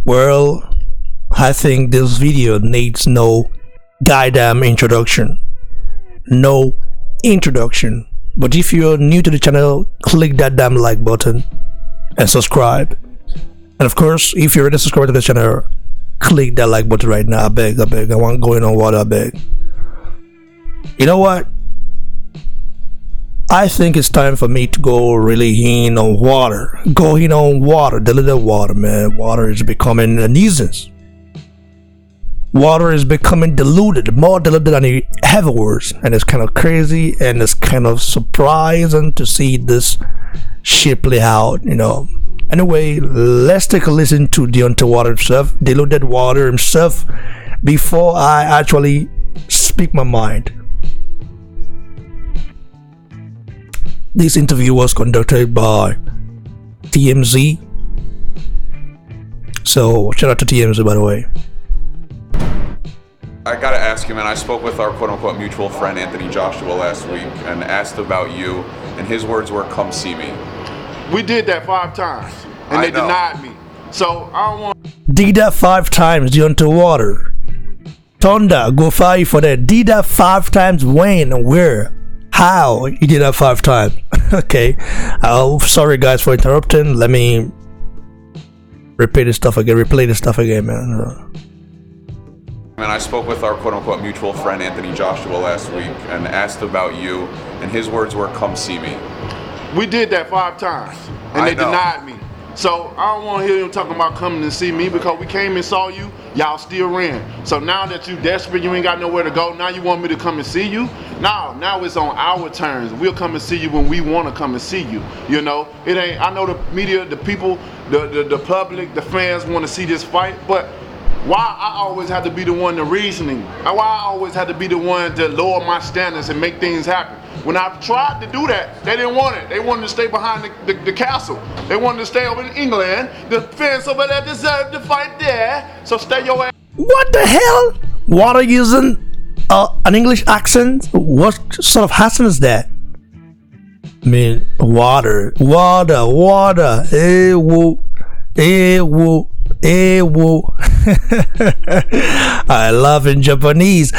Well, I think this video needs no goddamn introduction. No introduction. But if you're new to the channel, click that damn like button and subscribe. And of course, if you're already subscribed to the channel, click that like button right now. I beg. I want going on water, I beg. You know what? I think it's time for me to go really in on water. Go in on water, diluted water, man. Water is becoming a nuisance. Water is becoming diluted, more diluted than it ever was. And it's kind of crazy and it's kind of surprising to see this shit play out, you know. Anyway, let's take a listen to Sheontay water himself, diluted water himself, before I actually speak my mind. This interview was conducted by TMZ. So shout out to TMZ, by the way. I gotta ask you, man, I spoke with our quote-unquote mutual friend Anthony Joshua last week and asked about you, and his words were, come see me. We did that 5 times, and they denied me. So I don't want... Did that 5 times, Sheontay water. Thunder, go fire for that. Did that 5 times, when and where? How? You did that 5 times. Okay. Oh, sorry guys for interrupting. Let me replay this stuff again, man. Man, I spoke with our quote-unquote mutual friend Anthony Joshua last week and asked about you, and his words were, come see me. We did that 5 times, and they denied me. So I don't want to hear him talking about coming to see me, because we came and saw you, y'all still ran. So now that you desperate, you ain't got nowhere to go, now you want me to come and see you? Now it's on our terms. We'll come and see you when we want to come and see you. You know, it ain't, I know the media, the people, the public, the fans want to see this fight, but why I always have to be the one to reasoning? Why I always have to be the one to lower my standards and make things happen? When I've tried to do that, they didn't want it. They wanted to stay behind the castle. They wanted to stay over in England. The fans over there deserve to fight there. So stay your ass. What the hell? Water using an English accent? What sort of accent is that? I mean, water. Hey, woo. I love in Japanese.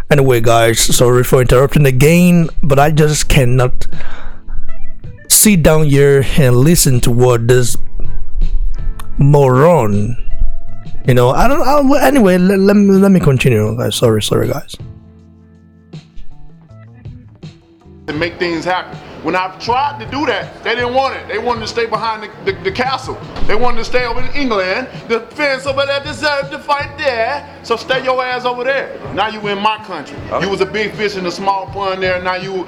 Anyway, guys, sorry for interrupting again, but I just cannot sit down here and listen to what this moron, you know. Anyway, let me continue, guys. Sorry, guys. And make things happen. When I've tried to do that, they didn't want it. They wanted to stay behind the castle. They wanted to stay over in England. The fans over there deserve to fight there. So stay your ass over there. Now you in my country. You was a big fish in a small pond there. Now you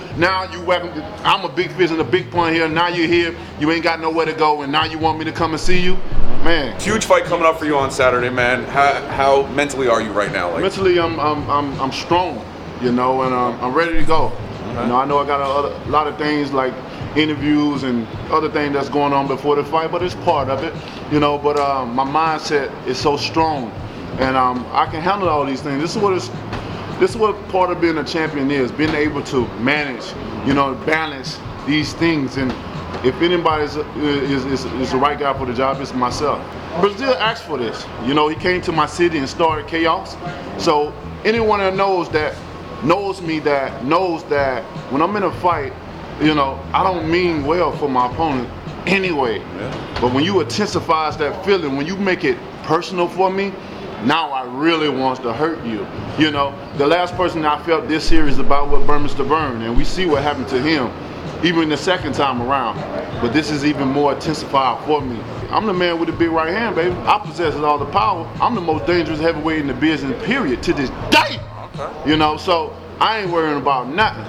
I'm a big fish in a big pond here. Now you're here. You ain't got nowhere to go, and now you want me to come and see you, man. Huge fight coming up for you on Saturday, man. How mentally are you right now? Like, mentally, I'm strong, you know, and I'm ready to go. You know, I know I got a lot of things like interviews and other things that's going on before the fight, but it's part of it, you know. But my mindset is so strong, and I can handle all these things. This is what part of being a champion is: being able to manage, you know, balance these things. And if anybody is the right guy for the job, it's myself. Brazil asked for this. You know, he came to my city and started chaos. So anyone that knows me knows that when I'm in a fight, you know, I don't mean well for my opponent anyway. But when you intensify that feeling, when you make it personal for me, now I really want to hurt you. You know, the last person I felt this serious about was Mr. Burn, and we see what happened to him, even the second time around. But this is even more intensified for me. I'm the man with the big right hand, baby. I possess all the power. I'm the most dangerous heavyweight in the business, period, to this day. You know, so I ain't worrying about nothing.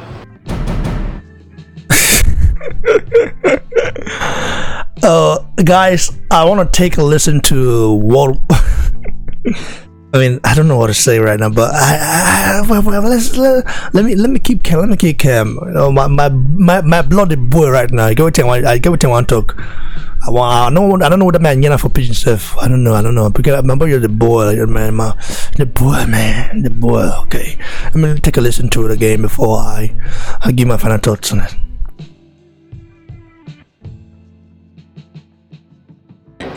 Guys, I want to take a listen to what I mean, I don't know what to say right now, but let me keep calm. You know, my bloody boy right now. I get what I want to talk. I don't know what the man for pigeon stuff. I don't know. Because I remember you're the boy, man. The boy. Okay, I'm gonna take a listen to it again before I give my final thoughts on it.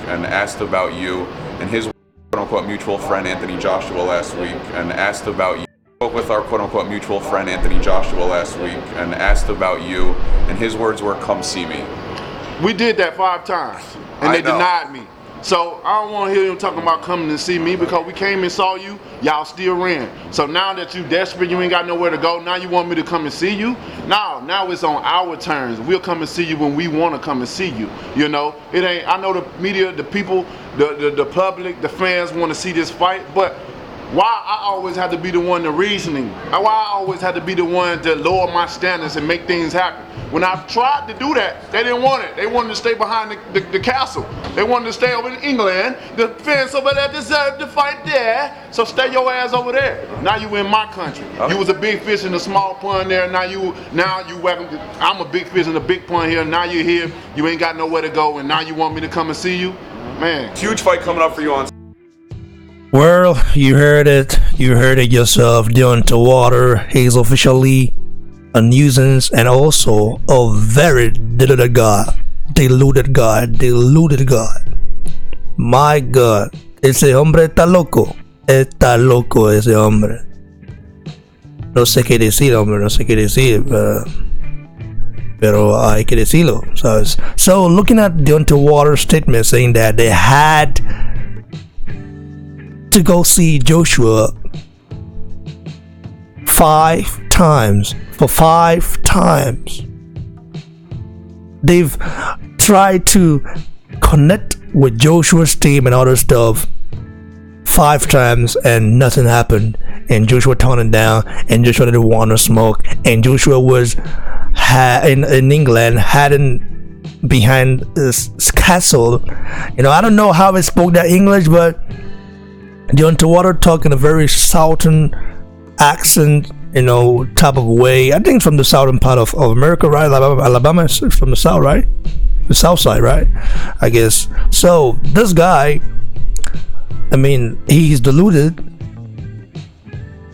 and asked about you and his quote-unquote mutual friend Anthony Joshua last week and asked about you. Spoke with our quote-unquote mutual friend Anthony Joshua last week and asked about you, and his words were, "Come see me." We did that 5 times, and they denied me. So I don't want to hear him talking about coming to see me, because we came and saw you, y'all still ran. So now that you desperate, you ain't got nowhere to go, now you want me to come and see you? Now it's on our terms. We'll come and see you when we want to come and see you. You know, it ain't, I know the media, the people, the public, the fans want to see this fight, but why I always have to be the one to reasoning? Why I always have to be the one to lower my standards and make things happen? When I tried to do that, they didn't want it. They wanted to stay behind the castle. They wanted to stay over in England. The fans over there deserve to fight there. So stay your ass over there. Now you in my country. You was a big fish in a small pond there. Now you welcome. I'm a big fish in a big pond here. Now you're here. You ain't got nowhere to go, and now you want me to come and see you, man. Huge fight coming up for you on. Well, you heard it. You heard it yourself. Deontay Wilder is officially a nuisance and also a very deluded guy. Deluded guy. My God. Ese hombre está loco. Está loco ese hombre. No sé qué decir, hombre. No sé qué decir. Pero hay que decirlo, ¿sabes? So, looking at Deontay Wilder's statement saying that they had to go see Joshua 5 times. For 5 times they've tried to connect with Joshua's team and other stuff 5 times, and nothing happened, and Joshua turned it down, and Joshua didn't want to smoke, and Joshua was in England, hiding behind this castle. You know, I don't know how he spoke that English, but Deontay Wilder talk in a very southern accent, you know, type of way. I think from the southern part of America, right? Alabama is from the south, right? The south side, right? I guess. So this guy, I mean, he's deluded.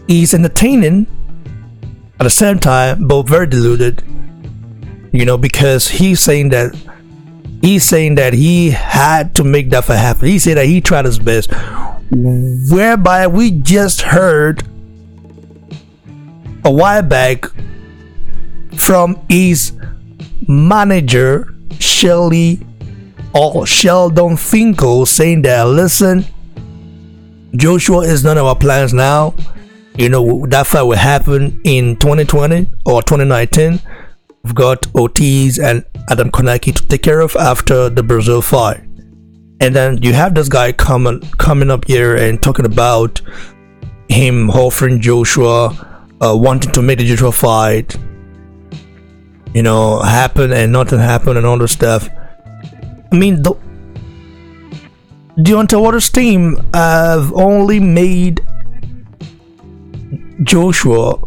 He's entertaining at the same time, but very deluded. You know, because he's saying that he had to make that fight happen. He said that he tried his best, whereby we just heard a while back from his manager Sheldon Finkel saying that, listen, Joshua is none of our plans now. You know, that fight will happen in 2020 or 2019. We've got Ortiz and Adam Konaki to take care of after the Brazil fight. And then you have this guy coming up here and talking about him offering Joshua, wanting to make the Joshua fight, you know, happen, and nothing happened and all this stuff. I mean, Deontay Wilder's team have only made Joshua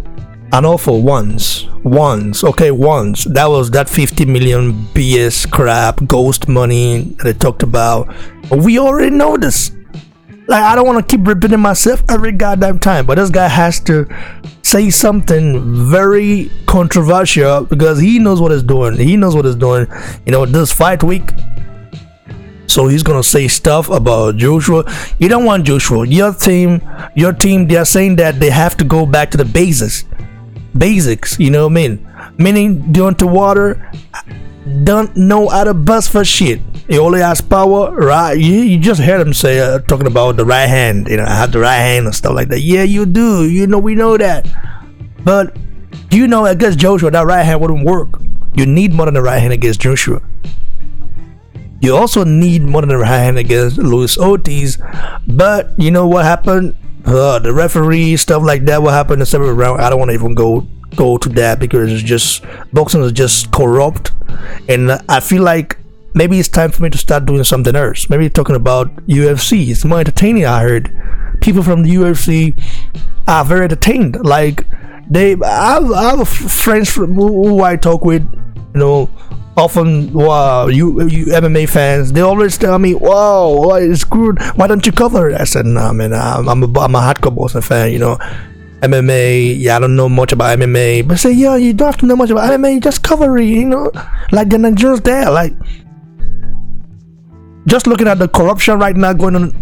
an offer once. That was that 50 million BS crap, ghost money that they talked about. But we already know this. Like, I don't want to keep repeating myself every goddamn time, but this guy has to say something very controversial because he knows what he's doing. You know, this fight week. So he's gonna say stuff about Joshua. You don't want Joshua. Your team, they're saying that they have to go back to the basics, you know what I mean? Meaning Deontay Wilder don't know how to bust for shit. He only has power, right? You just heard him say, talking about the right hand, you know, I have the right hand and stuff like that. Yeah, you do, you know, we know that. But you know, against Joshua, that right hand wouldn't work. You need more than the right hand against Joshua. You also need more than the right hand against Luis Ortiz. But you know what happened? The referee, stuff like that, what happened in the 7th round, I don't want to even go to that because it's just, boxing is just corrupt. And I feel like maybe it's time for me to start doing something else. Maybe talking about UFC. It's more entertaining. I heard people from the UFC are very entertained. Like, I have friends who I talk with, you know, often you MMA fans, they always tell me, wow, it's good, why don't you cover it? I said, nah, man, I'm a hardcore boxing fan, you know. MMA, yeah, I don't know much about MMA, but say, yeah, you don't have to know much about MMA, just cover it, you know, like the Nigerians there. Like, just looking at the corruption right now going on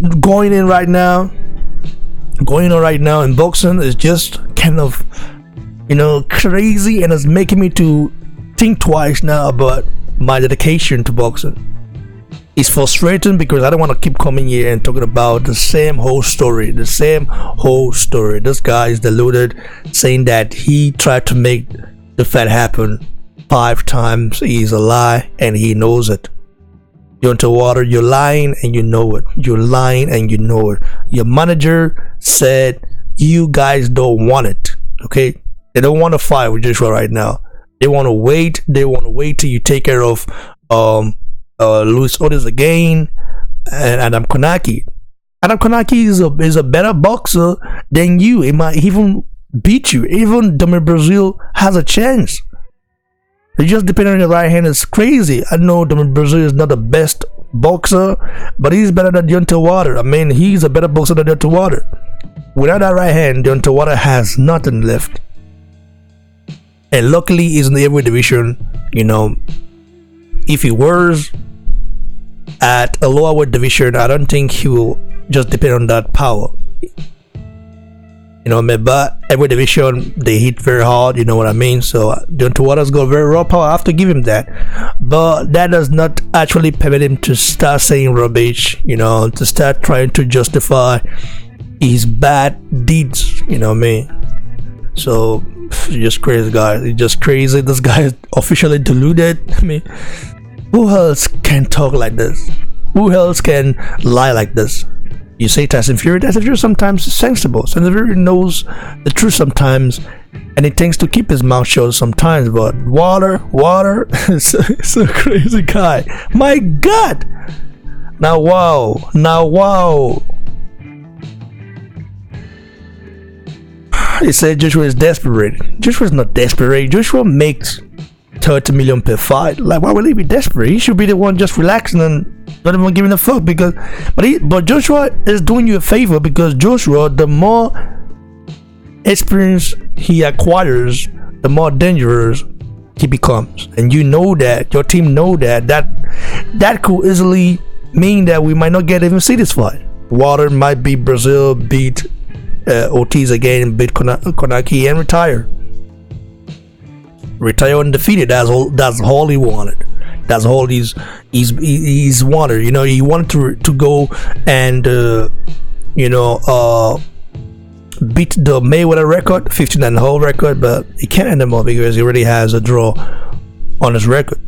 right now in boxing is just kind of, crazy, and it's making me to think twice now about my dedication to boxing. It's frustrating because I don't want to keep coming here and talking about the same whole story. This guy is deluded, saying that he tried to make the fight happen 5 times. He's a lie, and he knows it. Sheontay Water, you're lying and you know it. Your manager said you guys don't want it. Okay, they don't want to fight with Joshua right now. They want to wait. Till you take care of Luis Otis again and Adam Konaki. Adam Konaki is a better boxer than you. He might even beat you. Even Dominic Brazil has a chance. It just depending on your right hand is crazy. I know Dominic Brazil is not the best boxer, but he's better than Sheontay Water. I mean, he's a better boxer than Sheontay Water. Without that right hand, Sheontay Water has nothing left. And luckily, he's in the heavyweight division. If he was at a lower weight division, I don't think he will just depend on that power. But every division they hit very hard, you know what I mean? So Sheontay Water's got very raw power. I have to give him that. But that does not actually permit him to start saying rubbish, to start trying to justify his bad deeds, you know what I mean? So just crazy, guys. It's just crazy. This guy is officially deluded. I mean, who else can talk like this? Who else can lie like this? You say Tyson Fury sometimes is sensible. Tyson Fury knows the truth sometimes, and he tends to keep his mouth shut sometimes. But Water is a crazy guy. My God! Now wow. He said Joshua is desperate. Joshua's not desperate. Joshua makes 30 million per fight. Like, why would he be desperate? He should be the one just relaxing and not even giving a fuck. But Joshua is doing you a favor, because Joshua, the more experience he acquires, the more dangerous he becomes. And you know that, your team know that could easily mean that we might not get even see this fight. Water might beat Brazil, beat Ortiz again, beat Konaki, and retire undefeated. That's all he wanted. That's all he's wanted. He wanted to go and beat the Mayweather record, 15-0 record, but he can't anymore because he already has a draw on his record.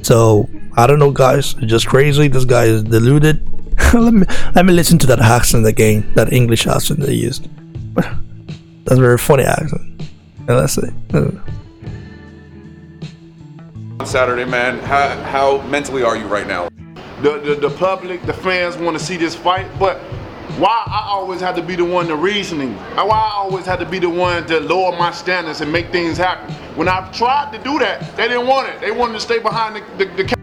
So I don't know, guys. It's just crazy. This guy is deluded. let me listen to that accent again, that English accent they used. That's a very funny accent. Let's see. On Saturday, man, how mentally are you right now? The public, the fans want to see this fight, but why I always have to be the one, the reasoning? Why I always have to be the one to lower my standards and make things happen? When I've tried to do that, they didn't want it. They wanted to stay behind the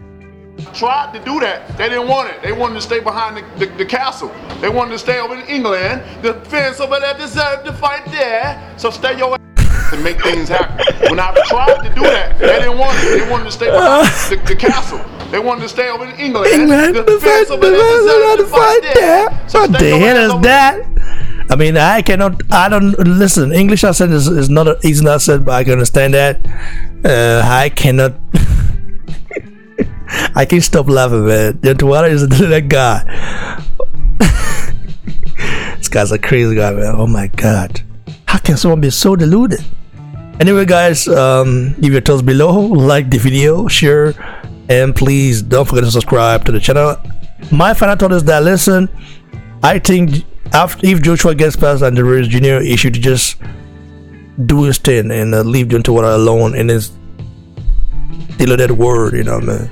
tried to do that. They didn't want it. They wanted to stay behind the castle. They wanted to stay over in England. The fans over there deserve to fight there. So stay your ass and make things happen. When I tried to do that, they didn't want it. They wanted to stay behind the castle. They wanted to stay over in England. The fans over there deserve to fight there. So what the hell is that? I mean, I don't listen. English accent is not an easy accent, but I can understand that. I cannot. I can't stop laughing, man. Sheontay Water is that guy. This guy's a crazy guy, man. Oh my God. How can someone be so deluded? Anyway, guys, leave your thoughts below, like the video, share, and please don't forget to subscribe to the channel. My final thought is that, listen, I think if Joshua gets past Andy Ruiz Jr., he should just do his thing and leave Sheontay Water alone in his deluded world, man.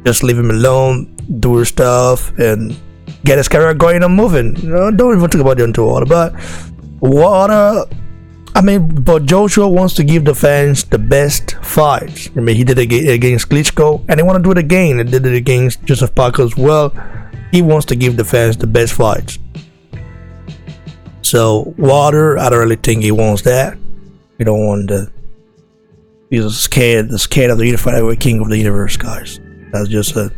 Just leave him alone, do his stuff, and get his career going and moving. Don't even think about Sheontay Water. But Joshua wants to give the fans the best fights. He did it against Klitschko, and he want to do it again. He did it against Joseph Parker as well. He wants to give the fans the best fights. So Water, I don't really think he wants that. He don't want the. He's scared of the unified heavyweight king of the universe, guys. That's just it.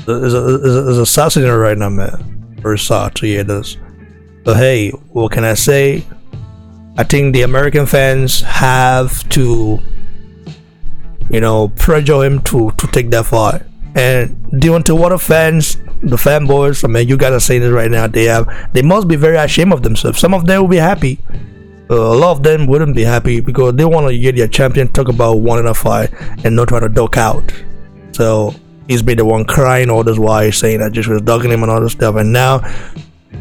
is assassinated right now, man. Very sad to hear this. So hey, what can I say? I think the American fans have to, you know, pressure him to take that fight. And Deontay Wilder fans, the fanboys, I mean, you gotta say this right now. They must be very ashamed of themselves. Some of them will be happy. A lot of them wouldn't be happy because they want to get their champion talk about one in a fight and not try to duck out. So he's been the one crying all this while, saying that just was ducking him and all this stuff. And now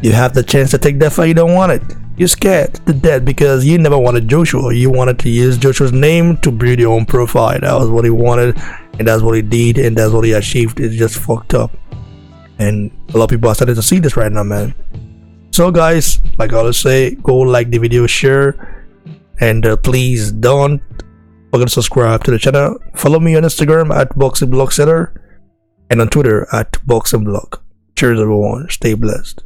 you have the chance to take that fight. You don't want it. You're scared to death because you never wanted Joshua. You wanted to use Joshua's name to build your own profile. That was what he wanted, and that's what he did, and that's what he achieved. It's just fucked up. And a lot of people are starting to see this right now, man. So guys, like I always say, go like the video, share, and please don't forget to subscribe to the channel. Follow me on Instagram at BoxingBlogSeller and on Twitter at BoxingBlog. Cheers everyone, stay blessed.